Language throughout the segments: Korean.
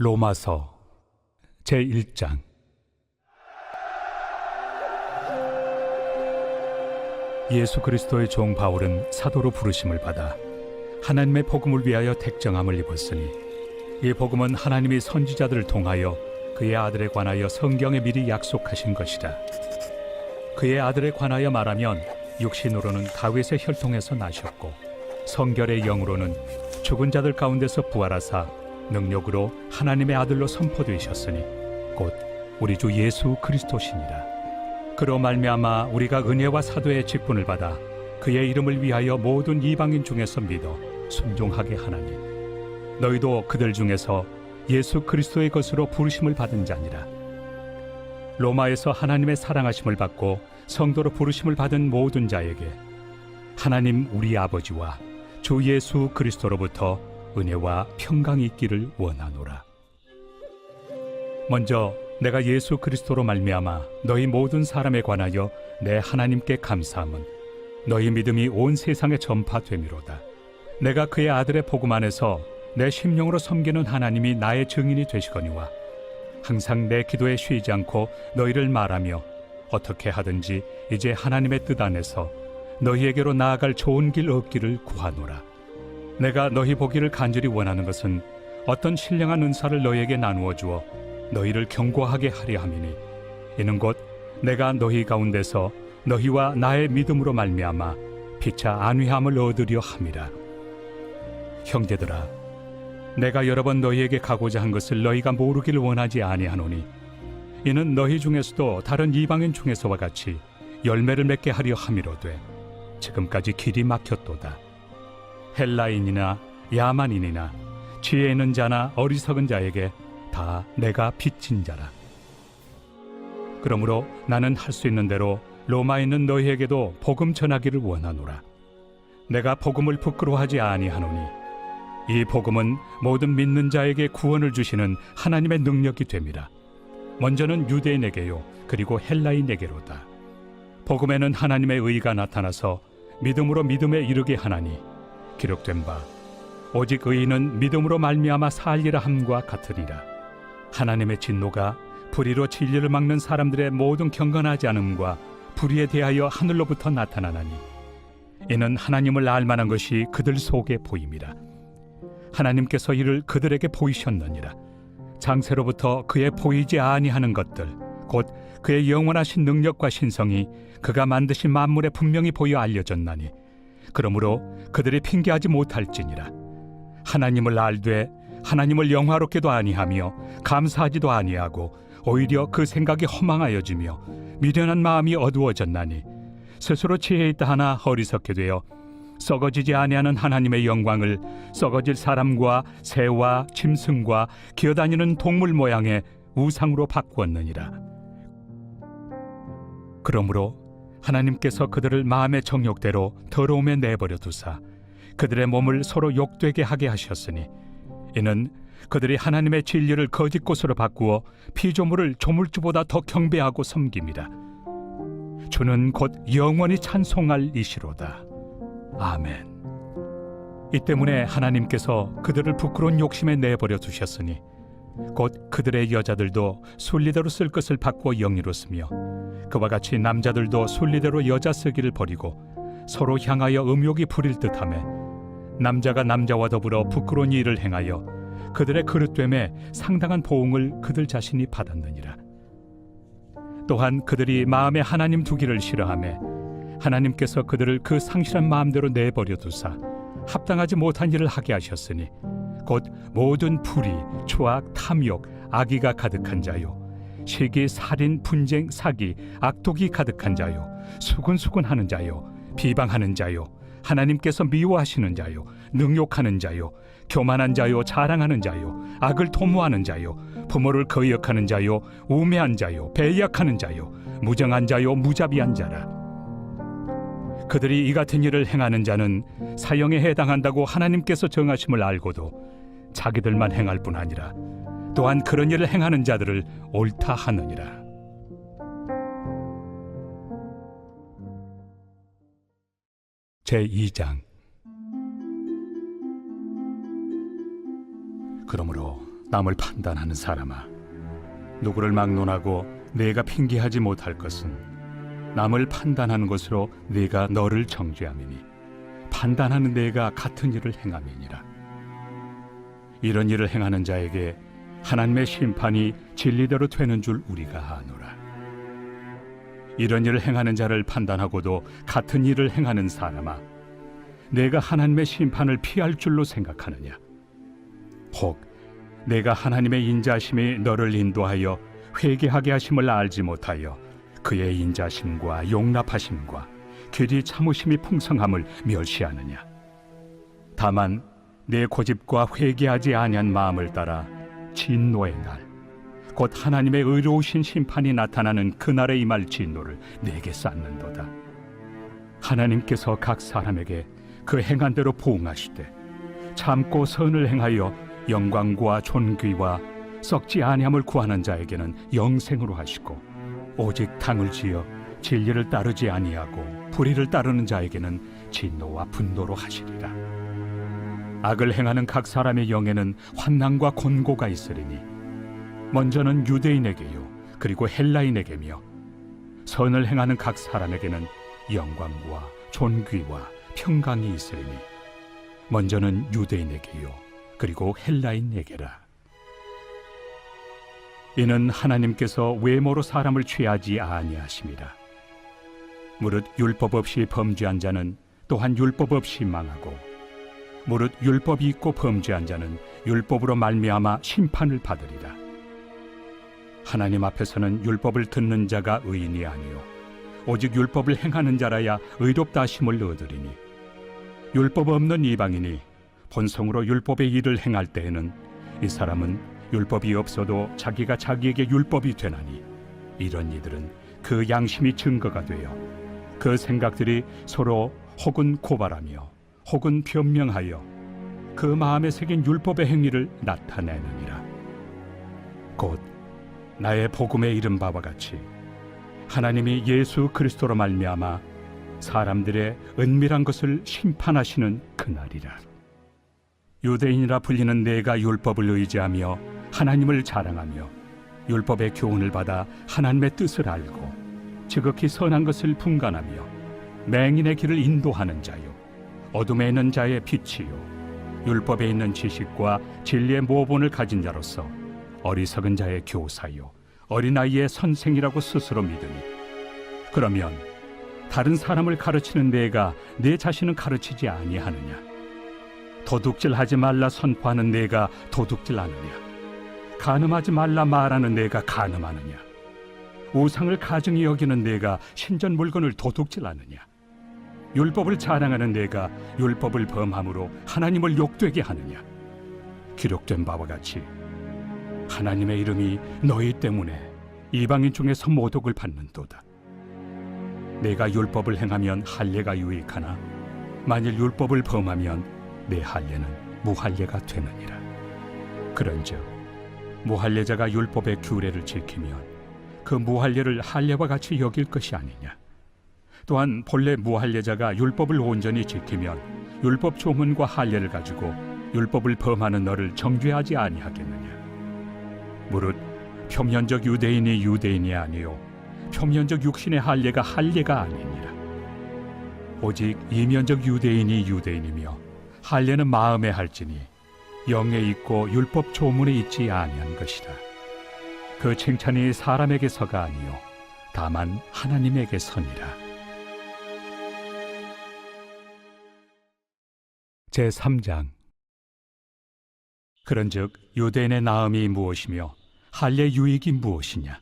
로마서 제1장. 예수 그리스도의 종 바울은 사도로 부르심을 받아 하나님의 복음을 위하여 택정함을 입었으니, 이 복음은 하나님이 선지자들을 통하여 그의 아들에 관하여 성경에 미리 약속하신 것이라. 그의 아들에 관하여 말하면 육신으로는 다윗의 혈통에서 나셨고, 성결의 영으로는 죽은 자들 가운데서 부활하사 능력으로 하나님의 아들로 선포되셨으니 곧 우리 주 예수 그리스도시니라. 그로 말미암아 우리가 은혜와 사도의 직분을 받아 그의 이름을 위하여 모든 이방인 중에서 믿어 순종하게 하나니, 너희도 그들 중에서 예수 그리스도의 것으로 부르심을 받은 자니라. 로마에서 하나님의 사랑하심을 받고 성도로 부르심을 받은 모든 자에게 하나님 우리 아버지와 주 예수 그리스도로부터 은혜와 평강이 있기를 원하노라. 먼저 내가 예수 그리스도로 말미암아 너희 모든 사람에 관하여 내 하나님께 감사함은 너희 믿음이 온 세상에 전파됨이로다. 내가 그의 아들의 복음 안에서 내 심령으로 섬기는 하나님이 나의 증인이 되시거니와, 항상 내 기도에 쉬지 않고 너희를 말하며 어떻게 하든지 이제 하나님의 뜻 안에서 너희에게로 나아갈 좋은 길 얻기를 구하노라. 내가 너희 보기를 간절히 원하는 것은 어떤 신령한 은사를 너희에게 나누어 주어 너희를 견고하게 하려 함이니, 이는 곧 내가 너희 가운데서 너희와 나의 믿음으로 말미암아 피차 안위함을 얻으려 함이라. 형제들아, 내가 여러 번 너희에게 가고자 한 것을 너희가 모르기를 원하지 아니하노니, 이는 너희 중에서도 다른 이방인 중에서와 같이 열매를 맺게 하려 함이로되 지금까지 길이 막혔도다. 헬라인이나 야만인이나 지혜 있는 자나 어리석은 자에게 다 내가 빚진 자라. 그러므로 나는 할 수 있는 대로 로마에 있는 너희에게도 복음 전하기를 원하노라. 내가 복음을 부끄러워하지 아니하노니, 이 복음은 모든 믿는 자에게 구원을 주시는 하나님의 능력이 됨이라. 먼저는 유대인에게요, 그리고 헬라인에게로다. 복음에는 하나님의 의가 나타나서 믿음으로 믿음에 이르게 하나니, 기록된 바 오직 의인은 믿음으로 말미암아 살리라 함과 같으리라. 하나님의 진노가 불의로 진리를 막는 사람들의 모든 경건하지 않음과 불의에 대하여 하늘로부터 나타나나니, 이는 하나님을 알만한 것이 그들 속에 보임이라. 하나님께서 이를 그들에게 보이셨느니라. 장세로부터 그의 보이지 아니하는 것들, 곧 그의 영원하신 능력과 신성이 그가 만드신 만물에 분명히 보여 알려졌나니, 그러므로 그들이 핑계하지 못할지니라. 하나님을 알되 하나님을 영화롭게도 아니하며 감사하지도 아니하고 오히려 그 생각이 허망하여지며 미련한 마음이 어두워졌나니, 스스로 지혜 있다 하나 어리석게 되어 썩어지지 아니하는 하나님의 영광을 썩어질 사람과 새와 짐승과 기어다니는 동물 모양의 우상으로 바꾸었느니라. 그러므로 하나님께서 그들을 마음의 정욕대로 더러움에 내버려 두사 그들의 몸을 서로 욕되게 하게 하셨으니, 이는 그들이 하나님의 진리를 거짓 것으로 바꾸어 피조물을 조물주보다 더 경배하고 섬김이라. 주는 곧 영원히 찬송할 이시로다. 아멘. 이 때문에 하나님께서 그들을 부끄러운 욕심에 내버려 두셨으니, 곧 그들의 여자들도 순리대로 쓸 것을 바꾸어 영리로 쓰며, 그와 같이 남자들도 순리대로 여자 쓰기를 버리고 서로 향하여 음욕이 부릴 듯하며, 남자가 남자와 더불어 부끄러운 일을 행하여 그들의 그릇됨에 상당한 보응을 그들 자신이 받았느니라. 또한 그들이 마음에 하나님 두기를 싫어하며 하나님께서 그들을 그 상실한 마음대로 내버려 두사 합당하지 못한 일을 하게 하셨으니, 곧 모든 불의, 추악, 탐욕, 악의가 가득한 자요, 시기, 살인, 분쟁, 사기, 악독이 가득한 자요, 수군수군하는 자요, 비방하는 자요, 하나님께서 미워하시는 자요, 능욕하는 자요, 교만한 자요, 자랑하는 자요, 악을 도모하는 자요, 부모를 거역하는 자요, 우매한 자요, 배약하는 자요, 무정한 자요, 무자비한 자라. 그들이 이 같은 일을 행하는 자는 사형에 해당한다고 하나님께서 정하심을 알고도 자기들만 행할 뿐 아니라 또한 그런 일을 행하는 자들을 옳다 하느니라. 제2장. 그러므로 남을 판단하는 사람아, 누구를 막론하고 내가 핑계하지 못할 것은 남을 판단하는 것으로 네가 너를 정죄함이니 판단하는 내가 같은 일을 행함이니라. 이런 일을 행하는 자에게 하나님의 심판이 진리대로 되는 줄 우리가 아노라. 이런 일을 행하는 자를 판단하고도 같은 일을 행하는 사람아, 내가 하나님의 심판을 피할 줄로 생각하느냐? 혹 내가 하나님의 인자심이 너를 인도하여 회개하게 하심을 알지 못하여 그의 인자심과 용납하심과 길이 참으심이 풍성함을 멸시하느냐? 다만 내 고집과 회개하지 아니한 마음을 따라 진노의 날, 곧 하나님의 의로우신 심판이 나타나는 그날에 임할 진노를 내게 쌓는도다. 하나님께서 각 사람에게 그 행한 대로 보응하시되 참고 선을 행하여 영광과 존귀와 썩지 아니함을 구하는 자에게는 영생으로 하시고, 오직 당을 지어 진리를 따르지 아니하고 불의를 따르는 자에게는 진노와 분노로 하시리라. 악을 행하는 각 사람의 영에는 환난과 곤고가 있으리니 먼저는 유대인에게요 그리고 헬라인에게며, 선을 행하는 각 사람에게는 영광과 존귀와 평강이 있으리니 먼저는 유대인에게요 그리고 헬라인에게라. 이는 하나님께서 외모로 사람을 취하지 아니하심이라. 무릇 율법 없이 범죄한 자는 또한 율법 없이 망하고, 무릇 율법이 있고 범죄한 자는 율법으로 말미암아 심판을 받으리라. 하나님 앞에서는 율법을 듣는 자가 의인이 아니요 오직 율법을 행하는 자라야 의롭다 하심을 얻으리니, 율법 없는 이방인이 본성으로 율법의 일을 행할 때에는 이 사람은 율법이 없어도 자기가 자기에게 율법이 되나니, 이런 이들은 그 양심이 증거가 되어 그 생각들이 서로 혹은 고발하며 혹은 변명하여 그 마음에 새긴 율법의 행위를 나타내느니라. 곧 나의 복음에 이른 바와 같이 하나님이 예수 그리스도로 말미암아 사람들의 은밀한 것을 심판하시는 그날이라. 유대인이라 불리는 내가 율법을 의지하며 하나님을 자랑하며 율법의 교훈을 받아 하나님의 뜻을 알고 지극히 선한 것을 분간하며 맹인의 길을 인도하는 자요 어둠에 있는 자의 빛이요 율법에 있는 지식과 진리의 모본을 가진 자로서 어리석은 자의 교사요 어린아이의 선생이라고 스스로 믿으니, 그러면 다른 사람을 가르치는 내가 내 자신은 가르치지 아니하느냐? 도둑질하지 말라 선포하는 내가 도둑질하느냐? 간음하지 말라 말하는 내가 간음하느냐? 우상을 가증히 여기는 내가 신전 물건을 도둑질하느냐? 율법을 자랑하는 내가 율법을 범함으로 하나님을 욕되게 하느냐? 기록된 바와 같이 하나님의 이름이 너희 때문에 이방인 중에서 모독을 받는도다. 내가 율법을 행하면 할례가 유익하나 만일 율법을 범하면 내 할례는 무할례가 되느니라. 그런즉 무할례자가 율법의 규례를 지키면 그 무할례를 할례와 같이 여길 것이 아니냐? 또한 본래 무할례자가 율법을 온전히 지키면 율법 조문과 할례를 가지고 율법을 범하는 너를 정죄하지 아니하겠느냐? 무릇 표면적 유대인이 유대인이 아니요 표면적 육신의 할례가 할례가 아니니라. 오직 이면적 유대인이 유대인이며 할례는 마음에 할지니 영에 있고 율법 조문에 있지 아니한 것이라. 그 칭찬이 사람에게서가 아니요 다만 하나님에게서니라. 제3장. 그런즉 유대인의 나음이 무엇이며 할례 유익이 무엇이냐?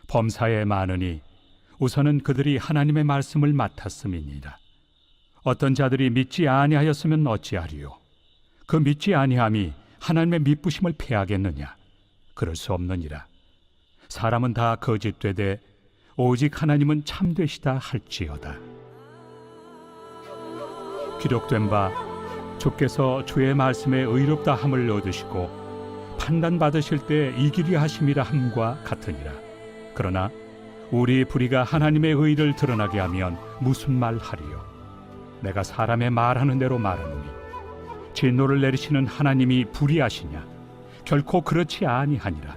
범사에 많으니 우선은 그들이 하나님의 말씀을 맡았음이니라. 어떤 자들이 믿지 아니하였으면 어찌하리요? 그 믿지 아니함이 하나님의 미쁘심을 패하겠느냐? 그럴 수 없느니라. 사람은 다 거짓되되 오직 하나님은 참되시다 할지어다. 기록된 바 주께서 주의 말씀에 의롭다 함을 얻으시고 판단받으실 때 이기리 하심이라 함과 같으니라. 그러나 우리 불의가 하나님의 의를 드러나게 하면 무슨 말 하리요? 내가 사람의 말하는 대로 말하노니 진노를 내리시는 하나님이 불의하시냐? 결코 그렇지 아니하니라.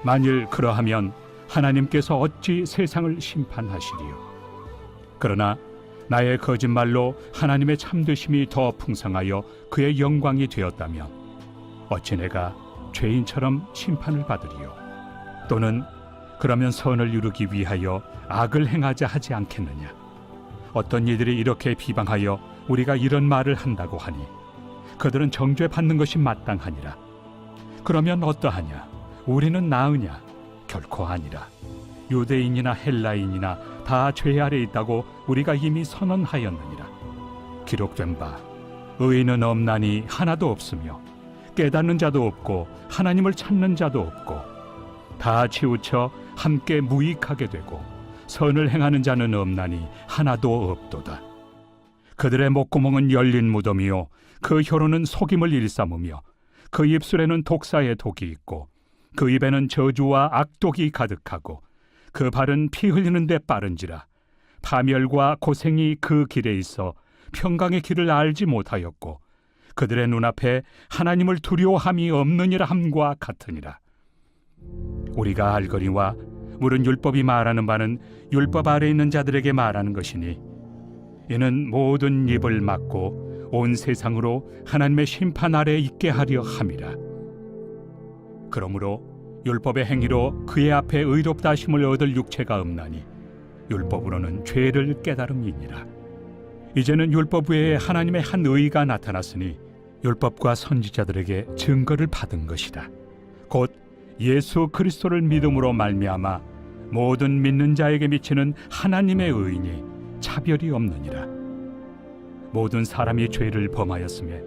만일 그러하면 하나님께서 어찌 세상을 심판하시리요? 그러나 나의 거짓말로 하나님의 참되심이 더 풍성하여 그의 영광이 되었다면 어찌 내가 죄인처럼 심판을 받으리요? 또는 그러면 선을 이루기 위하여 악을 행하자 하지 않겠느냐? 어떤 이들이 이렇게 비방하여 우리가 이런 말을 한다고 하니 그들은 정죄받는 것이 마땅하니라. 그러면 어떠하냐? 우리는 나으냐? 결코 아니라. 유대인이나 헬라인이나 다 죄 아래 있다고 우리가 이미 선언하였느니라. 기록된 바 의인은 없나니 하나도 없으며 깨닫는 자도 없고 하나님을 찾는 자도 없고 다 치우쳐 함께 무익하게 되고 선을 행하는 자는 없나니 하나도 없도다. 그들의 목구멍은 열린 무덤이요 그 혀로는 속임을 일삼으며 그 입술에는 독사의 독이 있고 그 입에는 저주와 악독이 가득하고 그 발은 피 흘리는 데 빠른지라. 파멸과 고생이 그 길에 있어 평강의 길을 알지 못하였고 그들의 눈앞에 하나님을 두려워함이 없느니라 함과 같으니라. 우리가 알거니와 물은 율법이 말하는 바는 율법 아래 있는 자들에게 말하는 것이니 이는 모든 입을 막고 온 세상으로 하나님의 심판 아래 있게 하려 함이라. 그러므로 율법의 행위로 그의 앞에 의롭다 하심을 얻을 육체가 없나니 율법으로는 죄를 깨달음이니라. 이제는 율법 외에 하나님의 한 의가 나타났으니 율법과 선지자들에게 증거를 받은 것이다. 곧 예수 그리스도를 믿음으로 말미암아 모든 믿는 자에게 미치는 하나님의 의인이 차별이 없느니라. 모든 사람이 죄를 범하였음에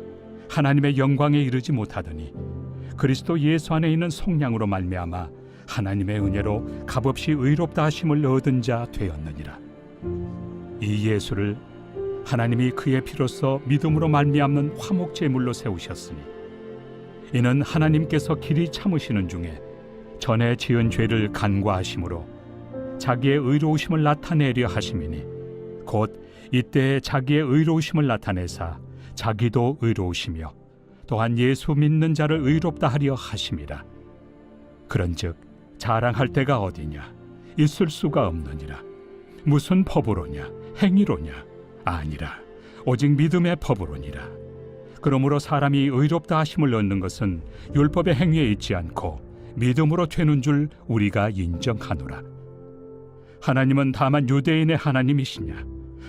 하나님의 영광에 이르지 못하더니 그리스도 예수 안에 있는 속량으로 말미암아 하나님의 은혜로 값없이 의롭다 하심을 얻은 자 되었느니라. 이 예수를 하나님이 그의 피로써 믿음으로 말미암는 화목 제물로 세우셨으니 이는 하나님께서 길이 참으시는 중에 전에 지은 죄를 간과하심으로 자기의 의로우심을 나타내려 하심이니 곧 이때 자기의 의로우심을 나타내사 자기도 의로우시며 또한 예수 믿는 자를 의롭다 하려 하심이라. 그런즉 자랑할 데가 어디냐? 있을 수가 없느니라. 무슨 법으로냐? 행위로냐? 아니라 오직 믿음의 법으로니라. 그러므로 사람이 의롭다 하심을 얻는 것은 율법의 행위에 있지 않고 믿음으로 되는 줄 우리가 인정하노라. 하나님은 다만 유대인의 하나님이시냐?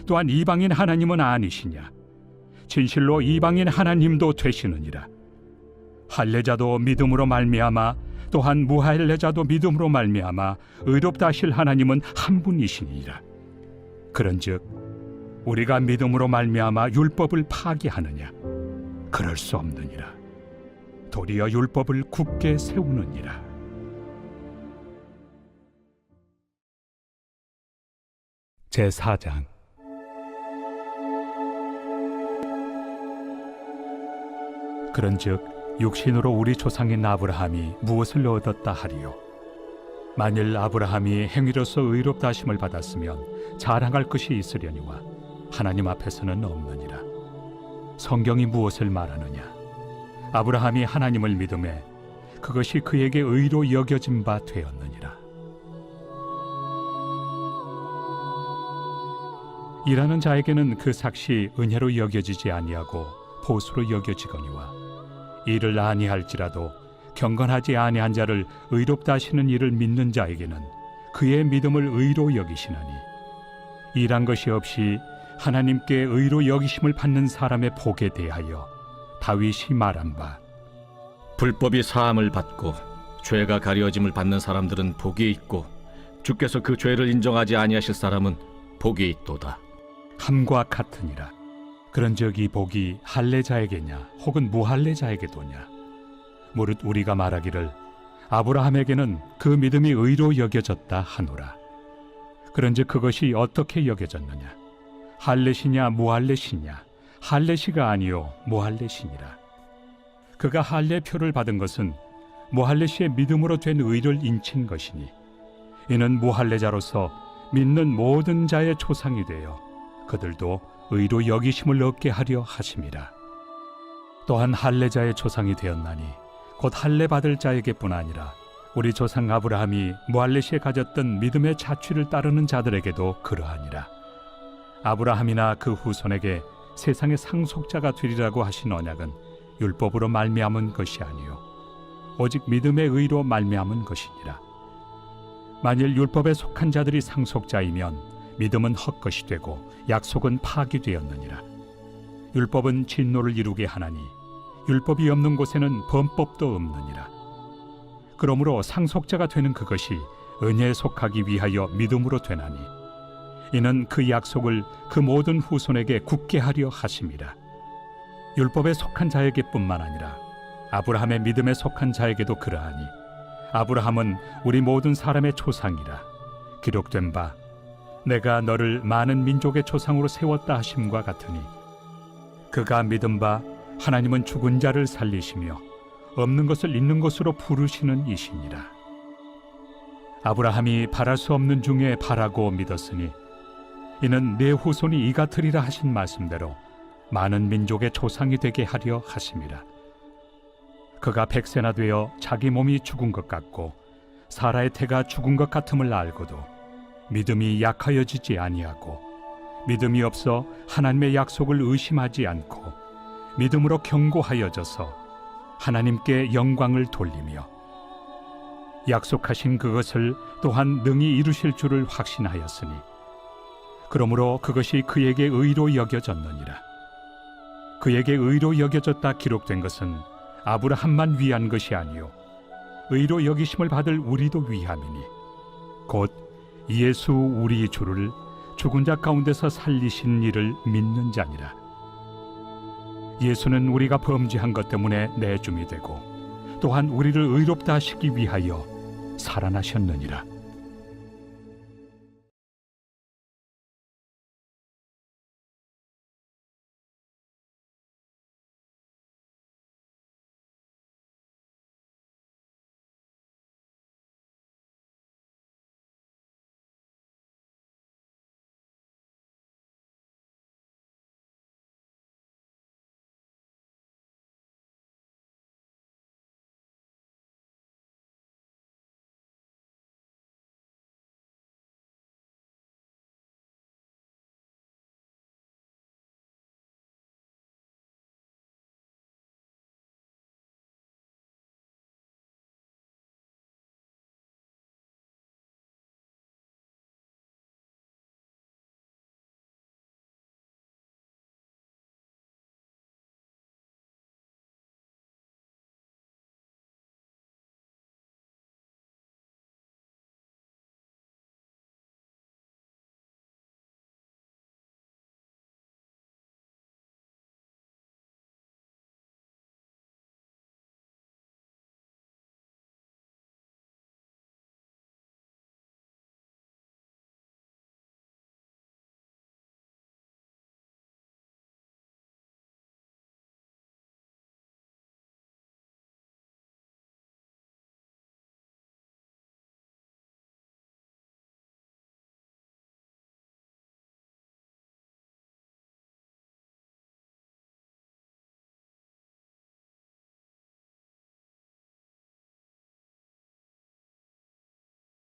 또한 이방인 하나님은 아니시냐? 진실로 이방인 하나님도 되시느니라. 할례자도 믿음으로 말미암아 또한 무할례자도 믿음으로 말미암아 의롭다 하실 하나님은 한 분이시니라. 그런즉 우리가 믿음으로 말미암아 율법을 파기하느냐? 그럴 수 없느니라. 도리어 율법을 굳게 세우느니라. 제4장. 그런즉 육신으로 우리 조상인 아브라함이 무엇을 얻었다 하리요? 만일 아브라함이 행위로서 의롭다 하심을 받았으면 자랑할 것이 있으려니와 하나님 앞에서는 없느니라. 성경이 무엇을 말하느냐? 아브라함이 하나님을 믿음에 그것이 그에게 의로 여겨진 바 되었느니라. 일하는 자에게는 그 삭시 은혜로 여겨지지 아니하고 보수로 여겨지거니와 일을 아니할지라도 경건하지 아니한 자를 의롭다 하시는 이를 믿는 자에게는 그의 믿음을 의로 여기시나니 일한 것이 없이 하나님께 의로 여기심을 받는 사람의 복에 대하여 다윗이 말한 바 불법이 사함을 받고 죄가 가려짐을 받는 사람들은 복이 있고 주께서 그 죄를 인정하지 아니하실 사람은 복이 있도다. 함과 같으니라. 그런즉 이 복이 할례자에게냐 혹은 무할례자에게도냐? 무릇 우리가 말하기를 아브라함에게는 그 믿음이 의로 여겨졌다 하노라. 그런즉 그것이 어떻게 여겨졌느냐? 할례시냐 무할례시냐? 할례시가 아니요 무할례시니라. 그가 할례표를 받은 것은 무할례시의 믿음으로 된 의를 인친 것이니 이는 무할례자로서 믿는 모든 자의 조상이 되어 그들도 의로 여기심을 얻게 하려 하심이라. 또한 할례자의 조상이 되었나니 곧 할례 받을 자에게뿐 아니라 우리 조상 아브라함이 무할레시에 가졌던 믿음의 자취를 따르는 자들에게도 그러하니라. 아브라함이나 그 후손에게 세상의 상속자가 되리라고 하신 언약은 율법으로 말미암은 것이 아니요 오직 믿음의 의로 말미암은 것이니라. 만일 율법에 속한 자들이 상속자이면 믿음은 헛것이 되고 약속은 파기되었느니라. 율법은 진노를 이루게 하나니 율법이 없는 곳에는 범법도 없느니라. 그러므로 상속자가 되는 그것이 은혜에 속하기 위하여 믿음으로 되나니 이는 그 약속을 그 모든 후손에게 굳게 하려 하심이라. 율법에 속한 자에게뿐만 아니라 아브라함의 믿음에 속한 자에게도 그러하니 아브라함은 우리 모든 사람의 조상이라. 기록된 바 내가 너를 많은 민족의 조상으로 세웠다 하심과 같으니 그가 믿은 바 하나님은 죽은 자를 살리시며 없는 것을 있는 것으로 부르시는 이시니라. 아브라함이 바랄 수 없는 중에 바라고 믿었으니 이는 내 후손이 이 같으리라 하신 말씀대로 많은 민족의 조상이 되게 하려 하심이라. 그가 100세나 되어 자기 몸이 죽은 것 같고 사라의 태가 죽은 것 같음을 알고도 믿음이 약하여지지 아니하고 믿음이 없어 하나님의 약속을 의심하지 않고 믿음으로 견고하여져서 하나님께 영광을 돌리며 약속하신 그것을 또한 능히 이루실 줄을 확신하였으니 그러므로 그것이 그에게 의로 여겨졌느니라. 그에게 의로 여겨졌다 기록된 것은 아브라함만 위한 것이 아니요 의로 여기심을 받을 우리도 위함이니 곧 예수 우리 주를 죽은 자 가운데서 살리신 이를 믿는 자니라. 예수는 우리가 범죄한 것 때문에 내줌이 되고 또한 우리를 의롭다 하시기 위하여 살아나셨느니라.